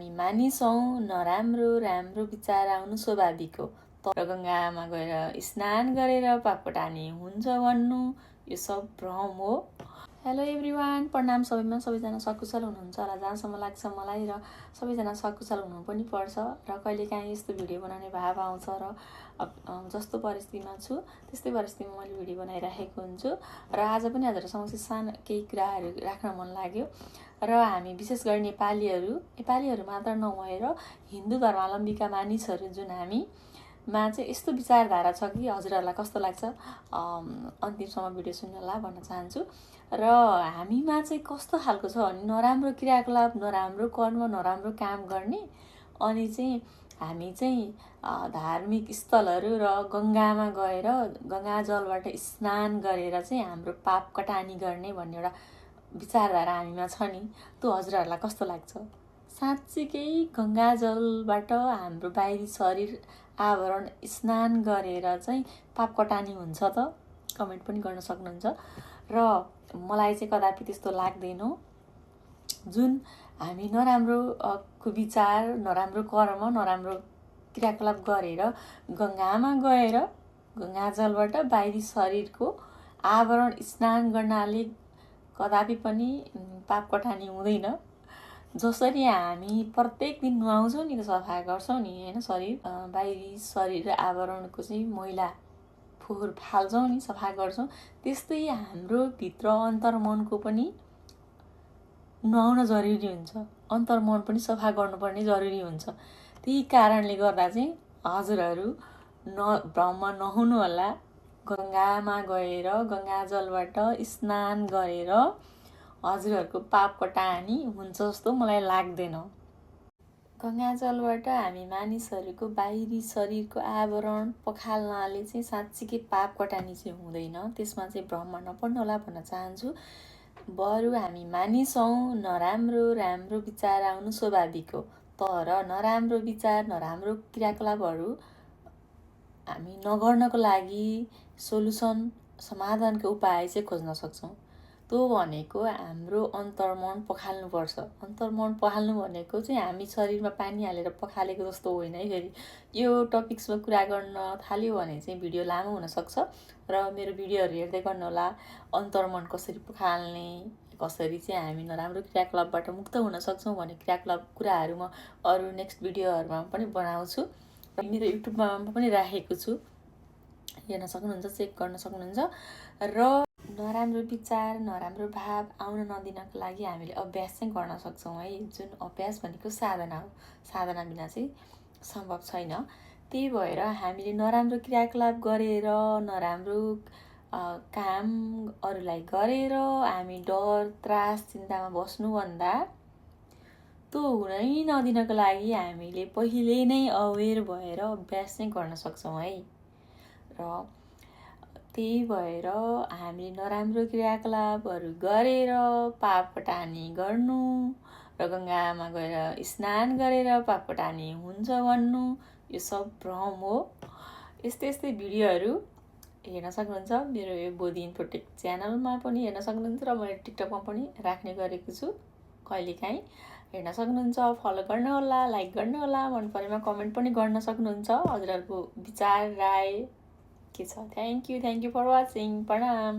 हामी मानिसौँ नराम्रो राम्रो विचार आउनु स्वाभाविक हो। तर गङ्गामा गएर स्नान गरेर पाप कटानी हुन्छ भन्नु यो सब भ्रम हो। हेलो एभ्रिवान, प्रणाम सबैमा। सबैजना सकुशल हुनुहुन्छ होला जहाँसम्म लाग्छ मलाई, र सबैजना सकुशल हुनु पनि पर्छ। र कहिलेकाहीँ यस्तो भिडियो बनाउने भाव आउँछ र जस्तो परिस्थितिमा छु त्यस्तै परिस्थितिमा मैले भिडियो बनाइराखेको हुन्छु। र आज पनि हजुर समक्ष सानो केही कुराहरू राख्न मन लाग्यो। र हामी विशेष गरी नेपालीहरू मात्र नभएर हिन्दू धर्मावलम्बीका मानिसहरू जुन हामीमा चाहिँ यस्तो विचारधारा छ कि हजुरहरूलाई कस्तो लाग्छ अन्तिमसम्म भिडियो सुन्नुहोला भन्न चाहन्छु। र हामीमा चाहिँ कस्तो खालको छ भने नराम्रो क्रियाकलाप, नराम्रो कर्म, नराम्रो काम गर्ने, अनि चाहिँ हामी चाहिँ धार्मिक स्थलहरू र गङ्गामा गएर गङ्गा जलबाट स्नान गरेर चाहिँ हाम्रो पाप कटानी गर्ने भन्ने एउटा विचारधारा हामीमा छ नि। त्यो हजुरहरूलाई कस्तो लाग्छ? साँच्चीकै गङ्गा जलबाट हाम्रो बाहिरी शरीर आवरण स्नान गरेर चाहिँ पाप कटानी हुन्छ त? कमेन्ट पनि गर्न सक्नुहुन्छ। र मलाई चाहिँ कदापि त्यस्तो लाग्दैन। जुन हामी नराम्रो विचार, नराम्रो कर्म, नराम्रो क्रियाकलाप गरेर गङ्गामा गएर गङ्गा जलबाट बाहिरी शरीरको आवरण स्नान गर्नाले कदापि पनि पाप कटानी हुँदैन। जसरी हामी प्रत्येक दिन नुहाउँछौँ नि, सफा गर्छौँ नि होइन, शरीर बाहिरी शरीर आवरणको चाहिँ मैला फोहोर फाल्छौँ नि, सफा गर्छौँ, त्यस्तै हाम्रो भित्र अन्तर्मनको पनि नुहाउन जरुरी हुन्छ। अन्तर्मन पनि सफा गर्नुपर्ने जरुरी हुन्छ। त्यही कारणले गर्दा चाहिँ हजुरहरू भ्रममा नहुनु होला। गङ्गामा गएर गङ्गा जलबाट स्नान गरेर हजुरहरूको पाप कटानी हुन्छ जस्तो मलाई लाग्दैन। गङ्गा जलबाट हामी मानिसहरूको बाहिरी शरीरको आवरण पखाल्नाले चाहिँ साँच्चीकै पाप कटानी चाहिँ हुँदैन। त्यसमा चाहिँ भ्रममा नपर्नु होला भन्न चाहन्छु। बरु हामी मानिसौँ नराम्रो राम्रो विचार आउनु स्वाभाविक हो। तर नराम्रो विचार, नराम्रो क्रियाकलापहरू हामी नगर्नको लागि सोलुसन, समाधानको उपाय चाहिँ खोज्न सक्छौँ। त्यो भनेको हाम्रो अन्तर्मन पखाल्नुपर्छ। अन्तर्मन पखाल्नु भनेको चाहिँ हामी शरीरमा पानी हालेर पखालेको जस्तो होइन है। फेरि यो टपिक्समा कुरा गर्न थाल्यो भने चाहिँ भिडियो लामो हुनसक्छ, र मेरो भिडियोहरू हेर्दै गर्नुहोला। अन्तर्मन कसरी पखाल्ने, कसरी चाहिँ हामी नराम्रो क्रियाकलापबाट मुक्त हुन सक्छौँ भन्ने क्रियाकलाप कुराहरू म अरू नेक्स्ट भिडियोहरूमा पनि बनाउँछु। मेरो युट्युबमा पनि राखेको छु, हेर्न सक्नुहुन्छ, चेक गर्न सक्नुहुन्छ। र नराम्रो विचार, नराम्रो भाव आउन नदिनको लागि हामीले अभ्यास चाहिँ गर्न सक्छौँ है। जुन अभ्यास भनेको साधना हो। साधना बिना चाहिँ सम्भव छैन। त्यही भएर हामीले नराम्रो क्रियाकलाप गरेर, नराम्रो काम अरूलाई गरेर हामी डर, त्रास, चिन्तामा बस्नुभन्दा त्यो हुनै नदिनको लागि हामीले पहिले नै अवेर भएर अभ्यास चाहिँ गर्न सक्छौँ है। र त्यही भएर हामीले नराम्रो क्रियाकलापहरू गरेर पाप कटानी गर्नु र गङ्गामा गएर स्नान गरेर पाप कटानी हुन्छ भन्नु यो सब भ्रम हो। यस्तै भिडियोहरू हेर्न सक्नुहुन्छ। मेरो यो बोधी इन्फोटेक च्यानलमा पनि हेर्न सक्नुहुन्छ, र मैले टिकटकमा पनि राख्ने गरेको छु। कहिलेकाहीँ हेर्न सक्नुहुन्छ। फलो गर्नुहोला, लाइक गर्नुहोला, मन परेमा कमेन्ट पनि गर्न सक्नुहुन्छ। हजुरहरूको विचार, राय के छ? Thank you for watching. प्रणाम।